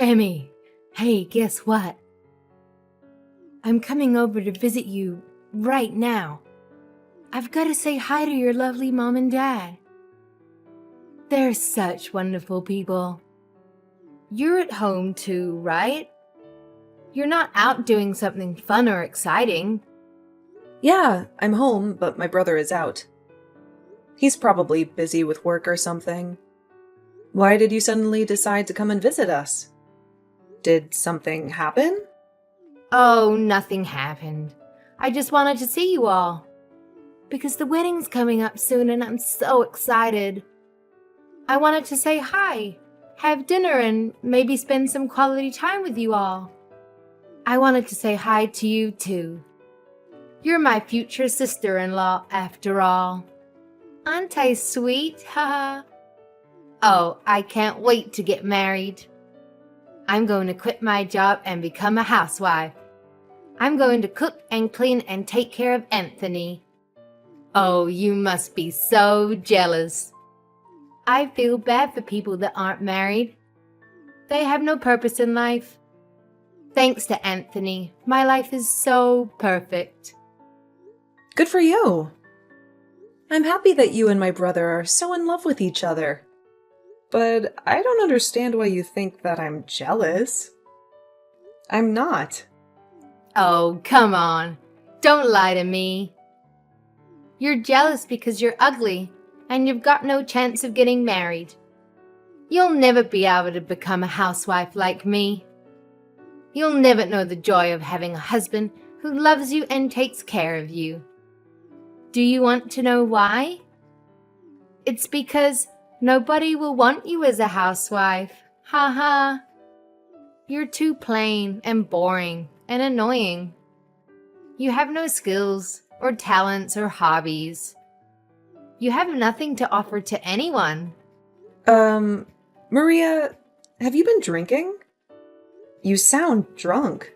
Emmy, hey, guess what? I'm coming over to visit you right now. I've got to say hi to your lovely mom and dad. They're such wonderful people. You're at home too, right? You're not out doing something fun or exciting. Yeah, I'm home, but my brother is out. He's probably busy with work or something. Why did you suddenly decide to come and visit us? Did something happen? Oh, nothing happened. I just wanted to see you all. Because the wedding's coming up soon and I'm so excited. I wanted to say hi, have dinner, and maybe spend some quality time with you all. I wanted to say hi to you too. You're my future sister-in-law after all. Aren't I sweet? Haha. Oh, I can't wait to get married. I'm going to quit my job and become a housewife. I'm going to cook and clean and take care of Anthony. Oh, you must be so jealous. I feel bad for people that aren't married. They have no purpose in life. Thanks to Anthony, my life is so perfect. Good for you. I'm happy that you and my brother are so in love with each other. But I don't understand why you think that I'm jealous. I'm not. Oh, come on. Don't lie to me. You're jealous because you're ugly and you've got no chance of getting married. You'll never be able to become a housewife like me. You'll never know the joy of having a husband who loves you and takes care of you. Do you want to know why? It's because nobody will want you as a housewife. Ha ha. You're too plain and boring and annoying. You have no skills or talents or hobbies. You have nothing to offer to anyone. Maria, have you been drinking? You sound drunk.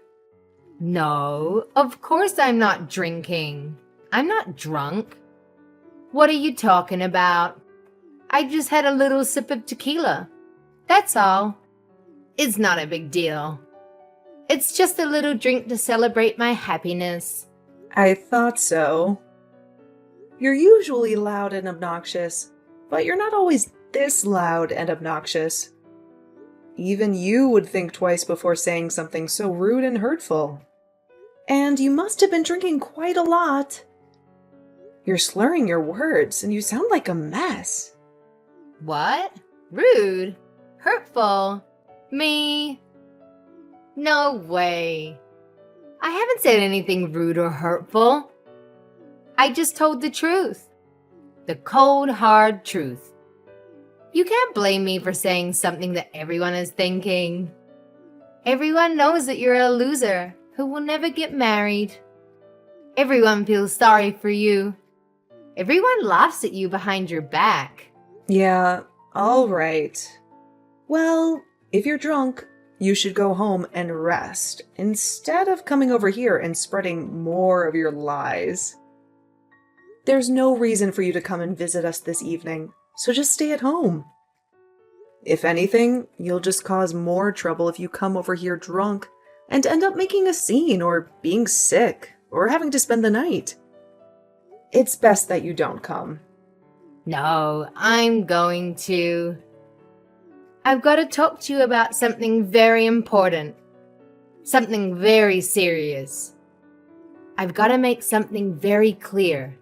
No, of course I'm not drinking. I'm not drunk. What are you talking about? I just had a little sip of tequila. That's all. It's not a big deal. It's just a little drink to celebrate my happiness. I thought so. You're usually loud and obnoxious, but you're not always this loud and obnoxious. Even you would think twice before saying something so rude and hurtful. And you must have been drinking quite a lot. You're slurring your words, and you sound like a mess. What? Rude? Hurtful? Me? No way. I haven't said anything rude or hurtful. I just told the truth. The cold, hard truth. You can't blame me for saying something that everyone is thinking. Everyone knows that you're a loser who will never get married. Everyone feels sorry for you. Everyone laughs at you behind your back. Yeah, all right. Well, if you're drunk, you should go home and rest instead of coming over here and spreading more of your lies. There's no reason for you to come and visit us this evening, so just stay at home. If anything, you'll just cause more trouble if you come over here drunk and end up making a scene or being sick or having to spend the night. It's best that you don't come. No, I'm going to. I've got to talk to you about something very important. Something very serious. I've got to make something very clear.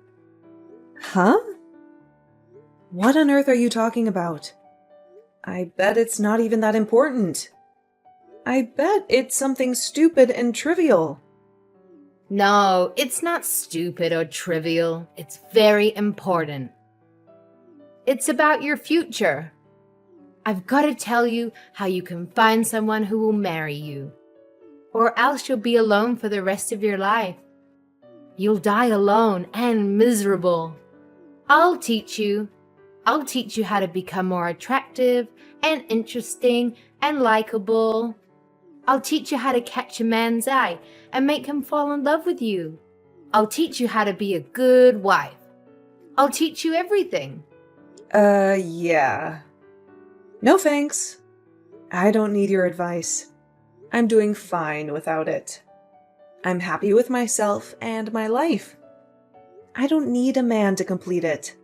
Huh? What on earth are you talking about? I bet it's not even that important. I bet it's something stupid and trivial. No, it's not stupid or trivial. It's very important. It's about your future. I've got to tell you how you can find someone who will marry you. Or else you'll be alone for the rest of your life. You'll die alone and miserable. I'll teach you how to become more attractive and interesting and likable. I'll teach you how to catch a man's eye and make him fall in love with you. I'll teach you how to be a good wife. I'll teach you everything. Yeah. No thanks. I don't need your advice. I'm doing fine without it. I'm happy with myself and my life. I don't need a man to complete it.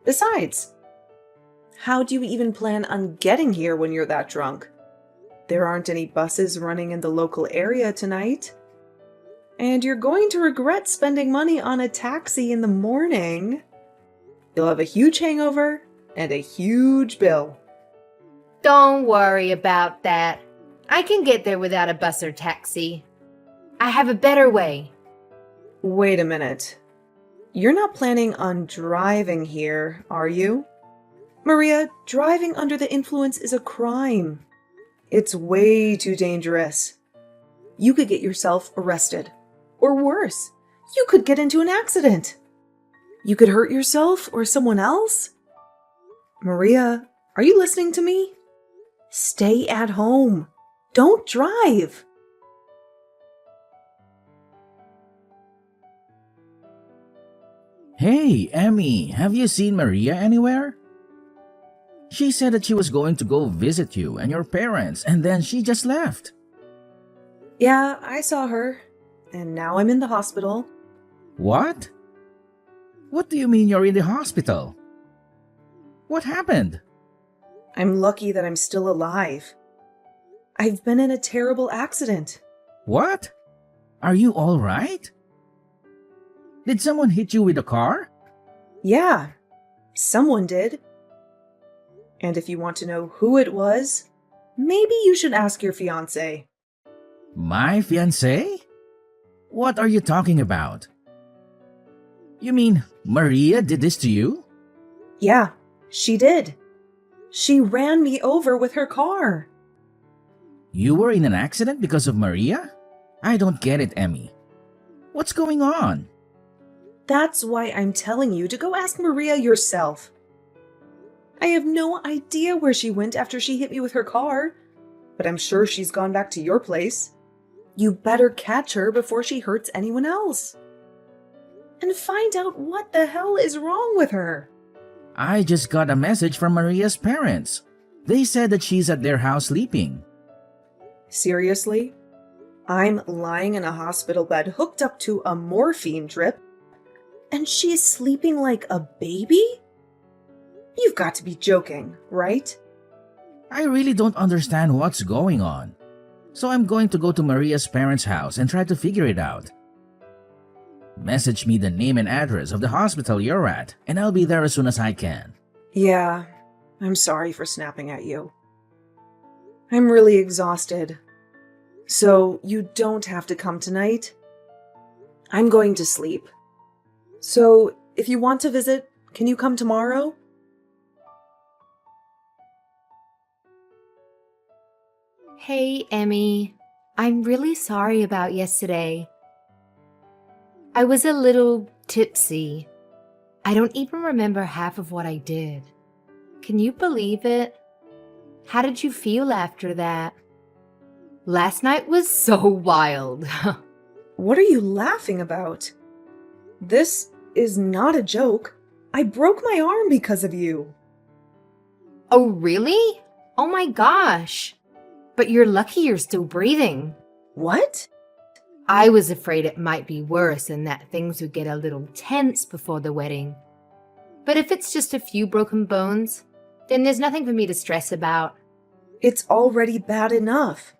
Besides, how do you even plan on getting here when you're that drunk? There aren't any buses running in the local area tonight. And you're going to regret spending money on a taxi in the morning. You'll have a huge hangover and a huge bill. Don't worry about that. I can get there without a bus or taxi. I have a better way. Wait a minute. You're not planning on driving here, are you? Maria, driving under the influence is a crime. It's way too dangerous. You could get yourself arrested. Or worse, you could get into an accident. You could hurt yourself or someone else. Maria, are you listening to me? Stay at home. Don't drive. Hey, Emmy, have you seen Maria anywhere? She said that she was going to go visit you and your parents, and then she just left. Yeah, I saw her. And now I'm in the hospital. What? What do you mean you're in the hospital? What happened? I'm lucky that I'm still alive. I've been in a terrible accident. What? Are you all right? Did someone hit you with a car? Yeah, someone did. And if you want to know who it was, maybe you should ask your fiancé. My fiancé? What are you talking about? You mean Maria did this to you? Yeah, she did. She ran me over with her car. You were in an accident because of Maria? I don't get it, Emmy. What's going on? That's why I'm telling you to go ask Maria yourself. I have no idea where she went after she hit me with her car, but I'm sure she's gone back to your place. You better catch her before she hurts anyone else. And find out what the hell is wrong with her. I just got a message from Maria's parents. They said that she's at their house sleeping. Seriously? I'm lying in a hospital bed hooked up to a morphine drip, and she's sleeping like a baby? You've got to be joking, right? I really don't understand what's going on. So I'm going to go to Maria's parents' house and try to figure it out. Message me the name and address of the hospital you're at, and I'll be there as soon as I can. Yeah, I'm sorry for snapping at you. I'm really exhausted. So you don't have to come tonight. I'm going to sleep. So if you want to visit, can you come tomorrow? Hey, Emmy. I'm really sorry about yesterday. I was a little tipsy. I don't even remember half of what I did. Can you believe it? How did you feel after that? Last night was so wild. What are you laughing about? This is not a joke. I broke my arm because of you. Oh, really? Oh my gosh. But you're lucky you're still breathing. What? I was afraid it might be worse and that things would get a little tense before the wedding. But if it's just a few broken bones, then there's nothing for me to stress about. It's already bad enough.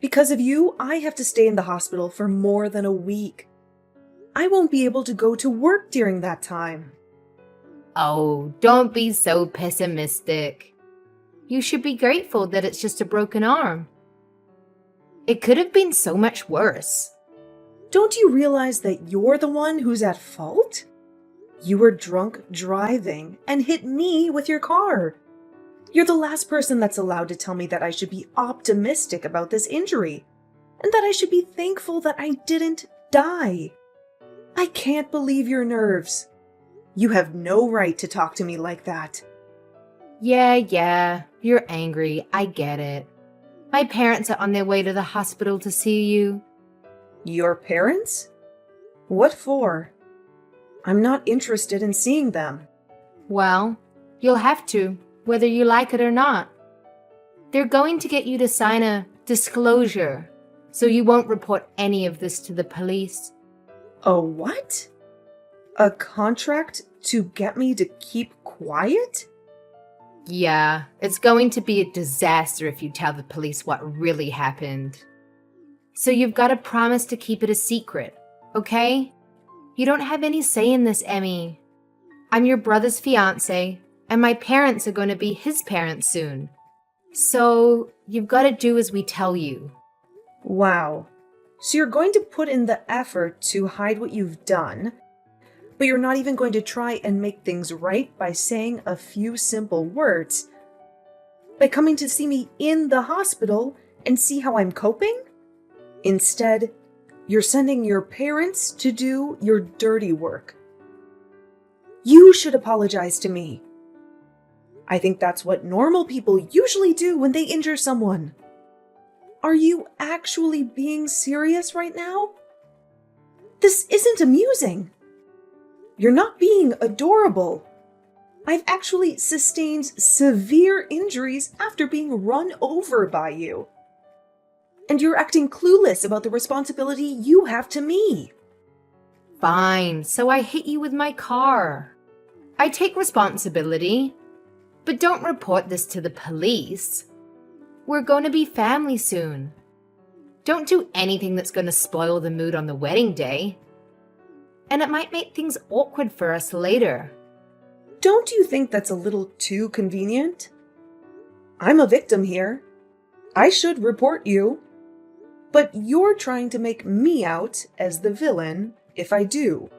Because of you, I have to stay in the hospital for more than a week. I won't be able to go to work during that time. Oh, don't be so pessimistic. You should be grateful that it's just a broken arm. It could have been so much worse. Don't you realize that you're the one who's at fault? You were drunk driving and hit me with your car. You're the last person that's allowed to tell me that I should be optimistic about this injury and that I should be thankful that I didn't die. I can't believe your nerves. You have no right to talk to me like that. Yeah, you're angry. I get it. My parents are on their way to the hospital to see you. Your parents? What for? I'm not interested in seeing them. Well, you'll have to, whether you like it or not. They're going to get you to sign a disclosure, so you won't report any of this to the police. A what? A contract to get me to keep quiet? Yeah, it's going to be a disaster if you tell the police what really happened. So you've got to promise to keep it a secret, okay? You don't have any say in this, Emmy. I'm your brother's fiancé, and my parents are going to be his parents soon. So you've got to do as we tell you. Wow. So you're going to put in the effort to hide what you've done, but you're not even going to try and make things right by saying a few simple words, by coming to see me in the hospital and see how I'm coping? Instead, you're sending your parents to do your dirty work. You should apologize to me. I think that's what normal people usually do when they injure someone. Are you actually being serious right now? This isn't amusing. You're not being adorable. I've actually sustained severe injuries after being run over by you. And you're acting clueless about the responsibility you have to me. Fine, so I hit you with my car. I take responsibility, but don't report this to the police. We're going to be family soon. Don't do anything that's going to spoil the mood on the wedding day. And it might make things awkward for us later. Don't you think that's a little too convenient? I'm a victim here. I should report you. But you're trying to make me out as the villain if I do.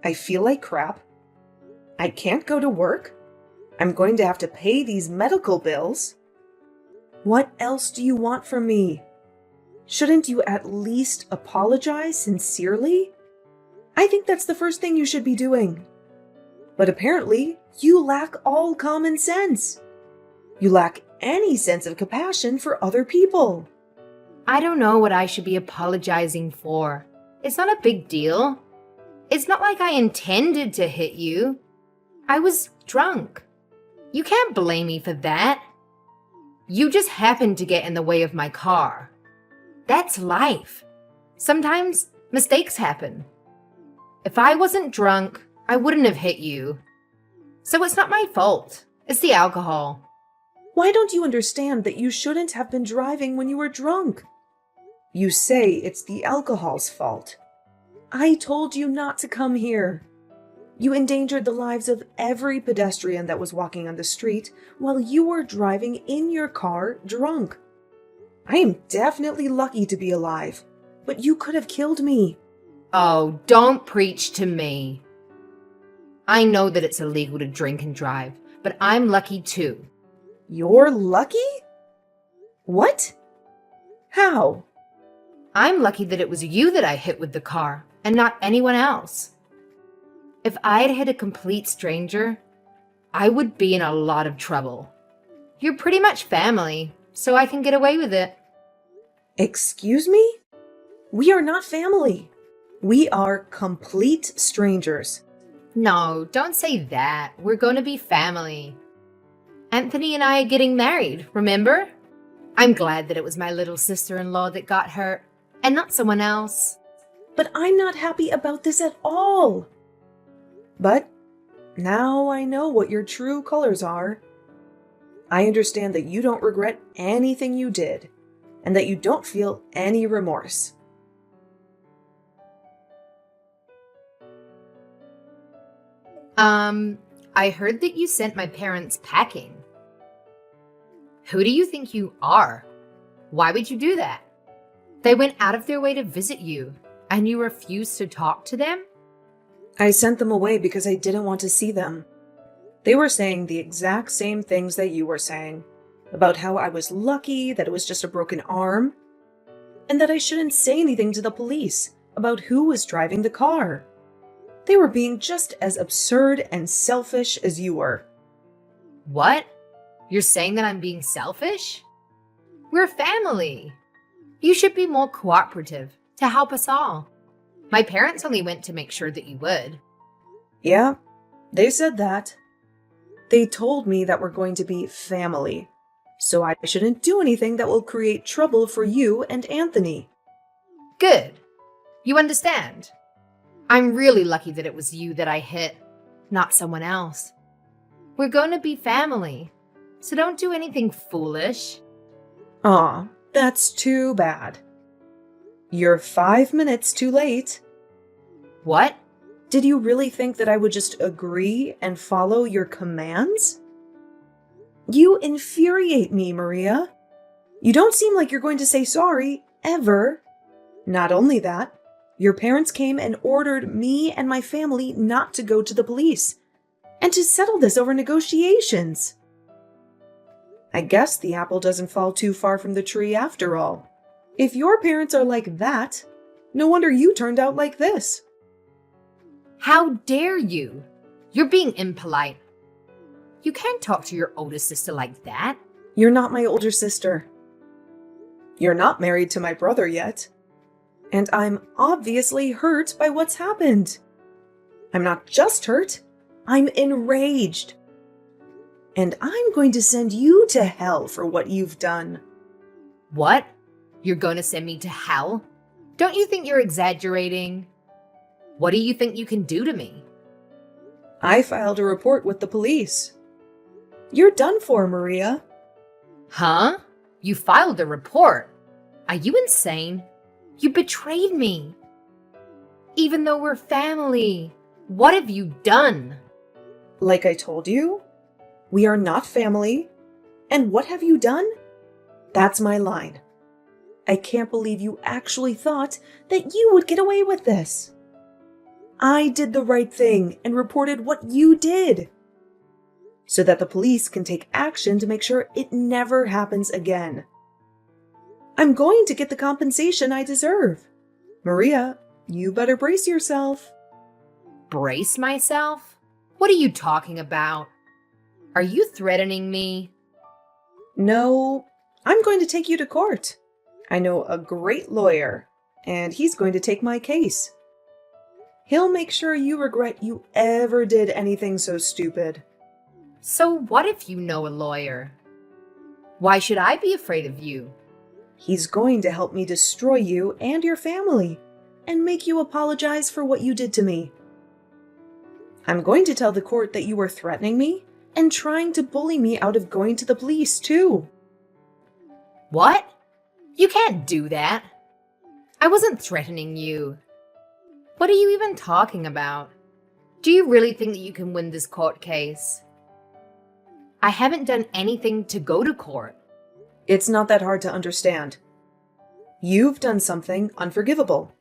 I feel like crap. I can't go to work. I'm going to have to pay these medical bills. What else do you want from me? Shouldn't you at least apologize sincerely? I think that's the first thing you should be doing. But apparently, you lack all common sense. You lack any sense of compassion for other people. I don't know what I should be apologizing for. It's not a big deal. It's not like I intended to hit you. I was drunk. You can't blame me for that. You just happened to get in the way of my car. That's life. Sometimes mistakes happen. If I wasn't drunk, I wouldn't have hit you. So it's not my fault. It's the alcohol. Why don't you understand that you shouldn't have been driving when you were drunk? You say it's the alcohol's fault. I told you not to come here. You endangered the lives of every pedestrian that was walking on the street while you were driving in your car drunk. I am definitely lucky to be alive, but you could have killed me. Oh, don't preach to me. I know that it's illegal to drink and drive, but I'm lucky too. You're lucky? What? How? I'm lucky that it was you that I hit with the car and not anyone else. If I'd hit a complete stranger, I would be in a lot of trouble. You're pretty much family, so I can get away with it. Excuse me? We are not family. We are complete strangers. No, don't say that. We're going to be family. Anthony and I are getting married, remember? I'm glad that it was my little sister-in-law that got hurt, and not someone else. But I'm not happy about this at all. But now I know what your true colors are. I understand that you don't regret anything you did, and that you don't feel any remorse. I heard that you sent my parents packing. Who do you think you are? Why would you do that? They went out of their way to visit you, and you refused to talk to them? I sent them away because I didn't want to see them. They were saying the exact same things that you were saying, about how I was lucky that it was just a broken arm, and that I shouldn't say anything to the police about who was driving the car. They were being just as absurd and selfish as you were. What? You're saying that I'm being selfish? We're family. You should be more cooperative to help us all. My parents only went to make sure that you would. Yeah, they said that. They told me that we're going to be family. So I shouldn't do anything that will create trouble for you and Anthony. Good. You understand? I'm really lucky that it was you that I hit, not someone else. We're going to be family, so don't do anything foolish. Aw, that's too bad. You're 5 minutes too late. What? Did you really think that I would just agree and follow your commands? You infuriate me, Maria. You don't seem like you're going to say sorry, ever. Not only that, your parents came and ordered me and my family not to go to the police and to settle this over negotiations. I guess the apple doesn't fall too far from the tree after all. If your parents are like that, no wonder you turned out like this. How dare you? You're being impolite. You can't talk to your older sister like that. You're not my older sister. You're not married to my brother yet. And I'm obviously hurt by what's happened. I'm not just hurt, I'm enraged. And I'm going to send you to hell for what you've done. What? You're going to send me to hell? Don't you think you're exaggerating? What do you think you can do to me? I filed a report with the police. You're done for, Maria. Huh? You filed a report? Are you insane? You betrayed me. Even though we're family, what have you done? Like I told you, we are not family. And what have you done? That's my line. I can't believe you actually thought that you would get away with this. I did the right thing and reported what you did, so that the police can take action to make sure it never happens again. I'm going to get the compensation I deserve. Maria, you better brace yourself. Brace myself? What are you talking about? Are you threatening me? No, I'm going to take you to court. I know a great lawyer, and he's going to take my case. He'll make sure you regret you ever did anything so stupid. So what if you know a lawyer? Why should I be afraid of you? He's going to help me destroy you and your family, and make you apologize for what you did to me. I'm going to tell the court that you were threatening me and trying to bully me out of going to the police, too. What? You can't do that. I wasn't threatening you. What are you even talking about? Do you really think that you can win this court case? I haven't done anything to go to court. It's not that hard to understand. You've done something unforgivable,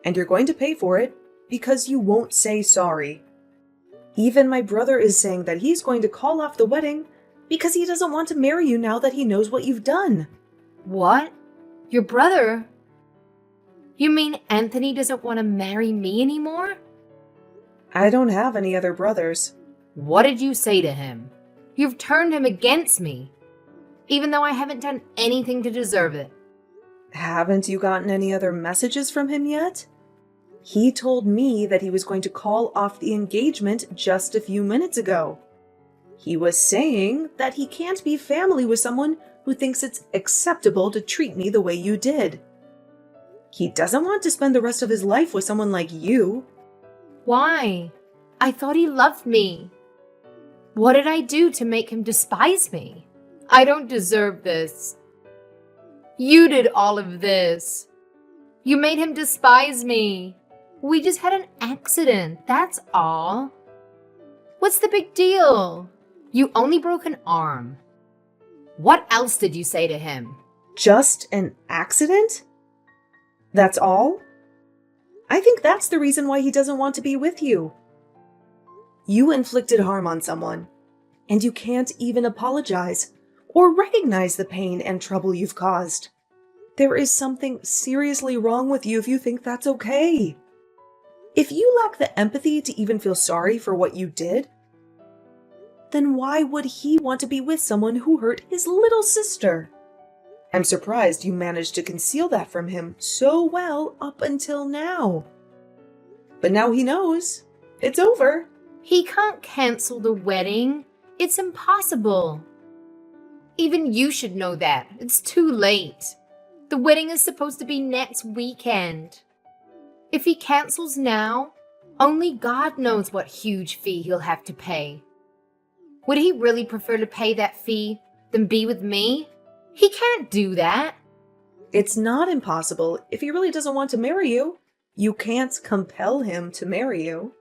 and you're going to pay for it because you won't say sorry. Even my brother is saying that he's going to call off the wedding because he doesn't want to marry you now that he knows what you've done. What? Your brother? You mean Anthony doesn't want to marry me anymore? I don't have any other brothers. What did you say to him? You've turned him against me, even though I haven't done anything to deserve it. Haven't you gotten any other messages from him yet? He told me that he was going to call off the engagement just a few minutes ago. He was saying that he can't be family with someone who thinks it's acceptable to treat me the way you did. He doesn't want to spend the rest of his life with someone like you. Why? I thought he loved me. What did I do to make him despise me? I don't deserve this. You did all of this. You made him despise me. We just had an accident, that's all. What's the big deal? You only broke an arm. What else did you say to him? Just an accident? That's all? I think that's the reason why he doesn't want to be with you. You inflicted harm on someone, and you can't even apologize or recognize the pain and trouble you've caused. There is something seriously wrong with you if you think that's okay. If you lack the empathy to even feel sorry for what you did, then why would he want to be with someone who hurt his little sister? I'm surprised you managed to conceal that from him so well up until now. But now he knows. It's over. He can't cancel the wedding. It's impossible. Even you should know that. It's too late. The wedding is supposed to be next weekend. If he cancels now, only God knows what huge fee he'll have to pay. Would he really prefer to pay that fee than be with me? He can't do that. It's not impossible if he really doesn't want to marry you. You can't compel him to marry you.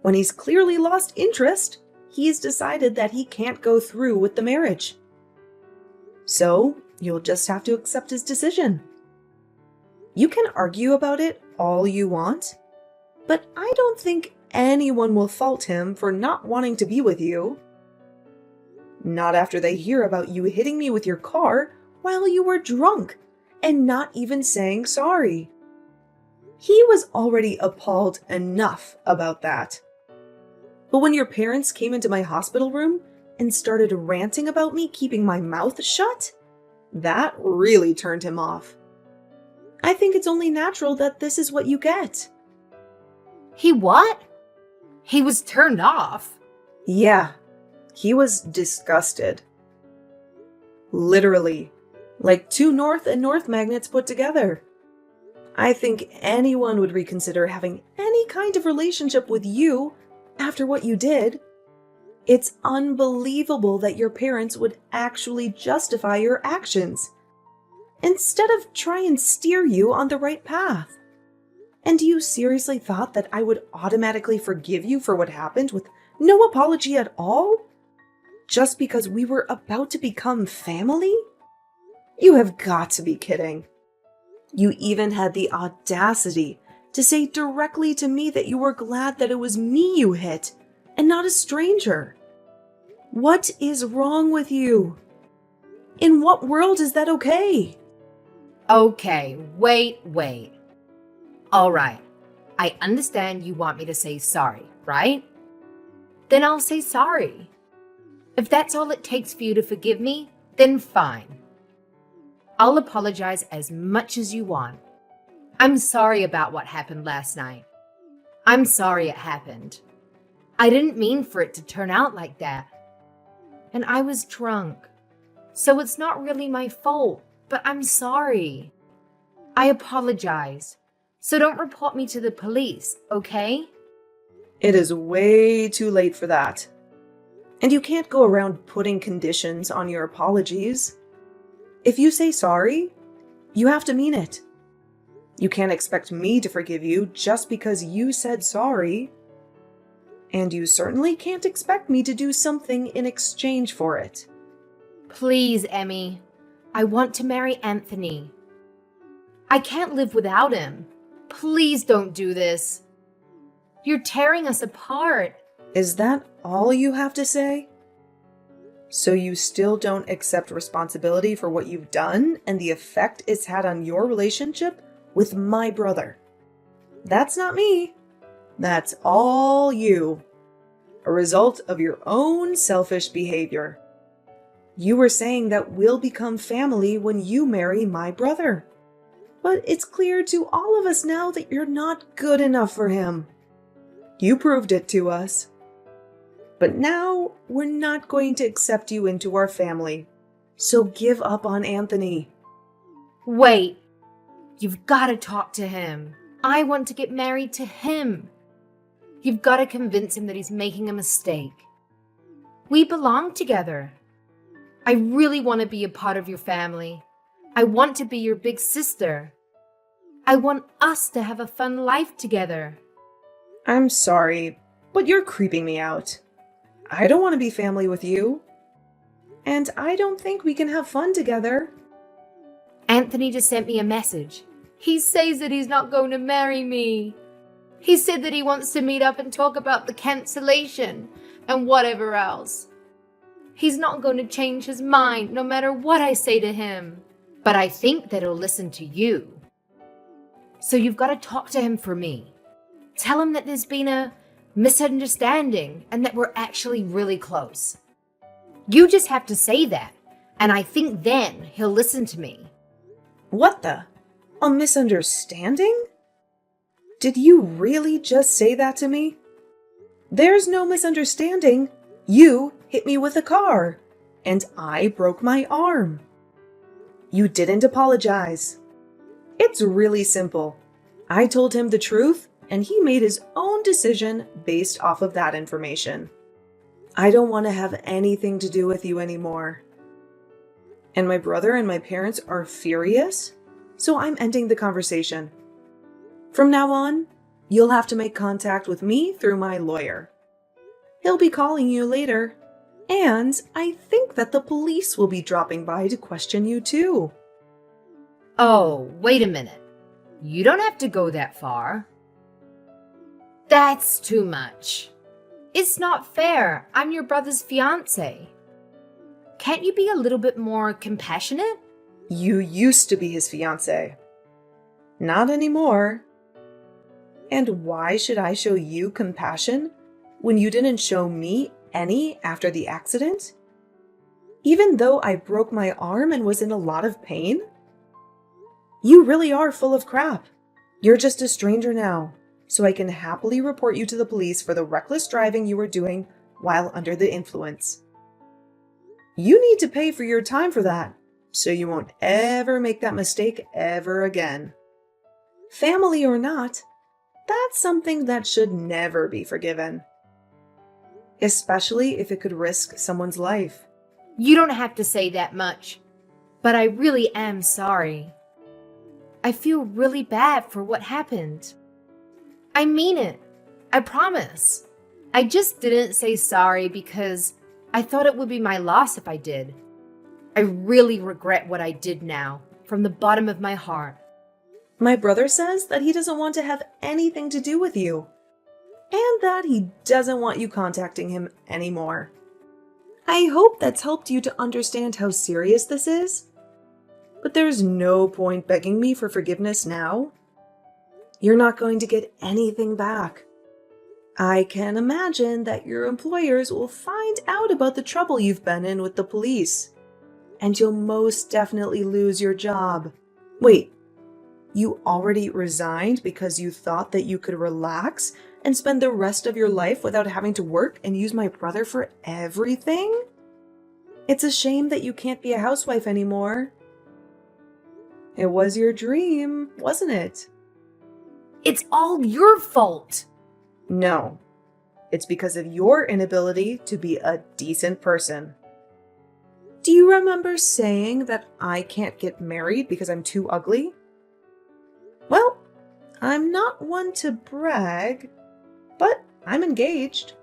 When he's clearly lost interest, he's decided that he can't go through with the marriage. So, you'll just have to accept his decision. You can argue about it all you want, but I don't think anyone will fault him for not wanting to be with you. Not after they hear about you hitting me with your car while you were drunk and not even saying sorry. He was already appalled enough about that. But when your parents came into my hospital room and started ranting about me keeping my mouth shut, that really turned him off. I think it's only natural that this is what you get. He what? He was turned off. Yeah, he was disgusted. Literally, like two north and north magnets put together. I think anyone would reconsider having any kind of relationship with you after what you did. It's unbelievable that your parents would actually justify your actions, instead of try and steer you on the right path. And you seriously thought that I would automatically forgive you for what happened with no apology at all? Just because we were about to become family? You have got to be kidding. You even had the audacity to say directly to me that you were glad that it was me you hit and not a stranger. What is wrong with you? In what world is that okay? Okay, wait. All right, I understand you want me to say sorry, right? Then I'll say sorry. If that's all it takes for you to forgive me, then fine. I'll apologize as much as you want. I'm sorry about what happened last night. I'm sorry it happened. I didn't mean for it to turn out like that. And I was drunk. So it's not really my fault, but I'm sorry. I apologize. So don't report me to the police, okay? It is way too late for that. And you can't go around putting conditions on your apologies. If you say sorry, you have to mean it. You can't expect me to forgive you just because you said sorry. And you certainly can't expect me to do something in exchange for it. Please, Emmy. I want to marry Anthony. I can't live without him. Please don't do this. You're tearing us apart. Is that all you have to say? So you still don't accept responsibility for what you've done and the effect it's had on your relationship with my brother? That's not me. That's all you. A result of your own selfish behavior. You were saying that we'll become family when you marry my brother. But it's clear to all of us now that you're not good enough for him. You proved it to us. But now we're not going to accept you into our family. So give up on Anthony. Wait. You've got to talk to him. I want to get married to him. You've got to convince him that he's making a mistake. We belong together. I really want to be a part of your family. I want to be your big sister. I want us to have a fun life together. I'm sorry, but you're creeping me out. I don't want to be family with you. And I don't think we can have fun together. Anthony just sent me a message. He says that he's not going to marry me. He said that he wants to meet up and talk about the cancellation and whatever else. He's not going to change his mind no matter what I say to him. But I think that he'll listen to you. So you've got to talk to him for me. Tell him that there's been a misunderstanding and that we're actually really close. You just have to say that, and I think then he'll listen to me. What the? A misunderstanding? Did you really just say that to me? There's no misunderstanding. You hit me with a car, and I broke my arm. You didn't apologize. It's really simple. I told him the truth, and he made his own decision based off of that information. I don't want to have anything to do with you anymore. And my brother and my parents are furious, so I'm ending the conversation. From now on, you'll have to make contact with me through my lawyer. He'll be calling you later, and I think that the police will be dropping by to question you too. Oh, wait a minute. You don't have to go that far. That's too much. It's not fair. I'm your brother's fiance. Can't you be a little bit more compassionate? You used to be his fiance. Not anymore. And why should I show you compassion when you didn't show me any after the accident? Even though I broke my arm and was in a lot of pain? You really are full of crap. You're just a stranger now, so I can happily report you to the police for the reckless driving you were doing while under the influence. You need to pay for your time for that, so you won't ever make that mistake ever again. Family or not, that's something that should never be forgiven. Especially if it could risk someone's life. You don't have to say that much, but I really am sorry. I feel really bad for what happened. I mean it. I promise. I just didn't say sorry because I thought it would be my loss if I did. I really regret what I did now, from the bottom of my heart. My brother says that he doesn't want to have anything to do with you, and that he doesn't want you contacting him anymore. I hope that's helped you to understand how serious this is, but there's no point begging me for forgiveness now. You're not going to get anything back. I can imagine that your employers will find out about the trouble you've been in with the police, and you'll most definitely lose your job. Wait, you already resigned because you thought that you could relax and spend the rest of your life without having to work and use my brother for everything? It's a shame that you can't be a housewife anymore. It was your dream, wasn't it? It's all your fault. No, it's because of your inability to be a decent person. Do you remember saying that I can't get married because I'm too ugly? Well, I'm not one to brag, but I'm engaged.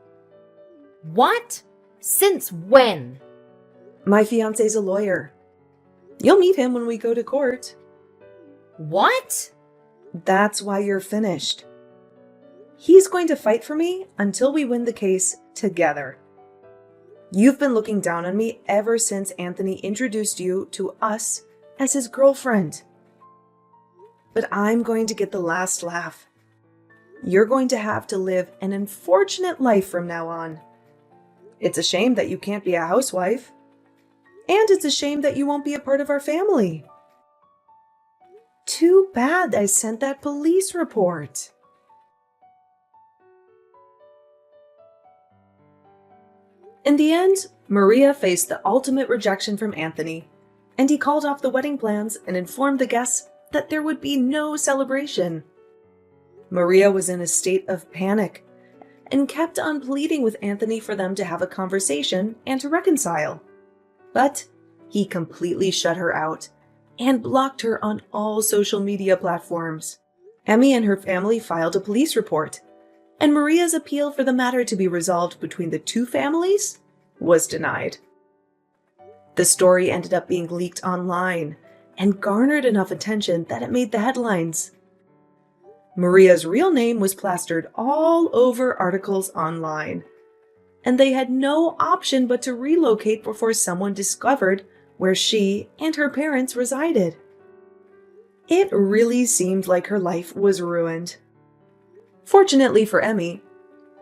What? Since when? My fiance's a lawyer. You'll meet him when we go to court. What? That's why you're finished. He's going to fight for me until we win the case together. You've been looking down on me ever since Anthony introduced you to us as his girlfriend. But I'm going to get the last laugh. You're going to have to live an unfortunate life from now on. It's a shame that you can't be a housewife. And it's a shame that you won't be a part of our family. Too bad I sent that police report. In the end, Maria faced the ultimate rejection from Anthony, and he called off the wedding plans and informed the guests that there would be no celebration. Maria was in a state of panic and kept on pleading with Anthony for them to have a conversation and to reconcile. But he completely shut her out and blocked her on all social media platforms. Emmy and her family filed a police report, and Maria's appeal for the matter to be resolved between the two families was denied. The story ended up being leaked online and garnered enough attention that it made the headlines. Maria's real name was plastered all over articles online, and they had no option but to relocate before someone discovered where she and her parents resided. It really seemed like her life was ruined. Fortunately for Emmy,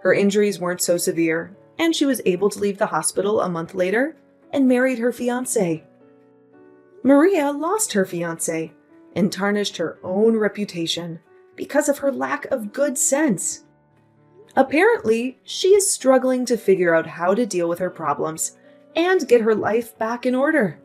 her injuries weren't so severe, and she was able to leave the hospital a month later and married her fiancé. Maria lost her fiancé and tarnished her own reputation because of her lack of good sense. Apparently, she is struggling to figure out how to deal with her problems and get her life back in order.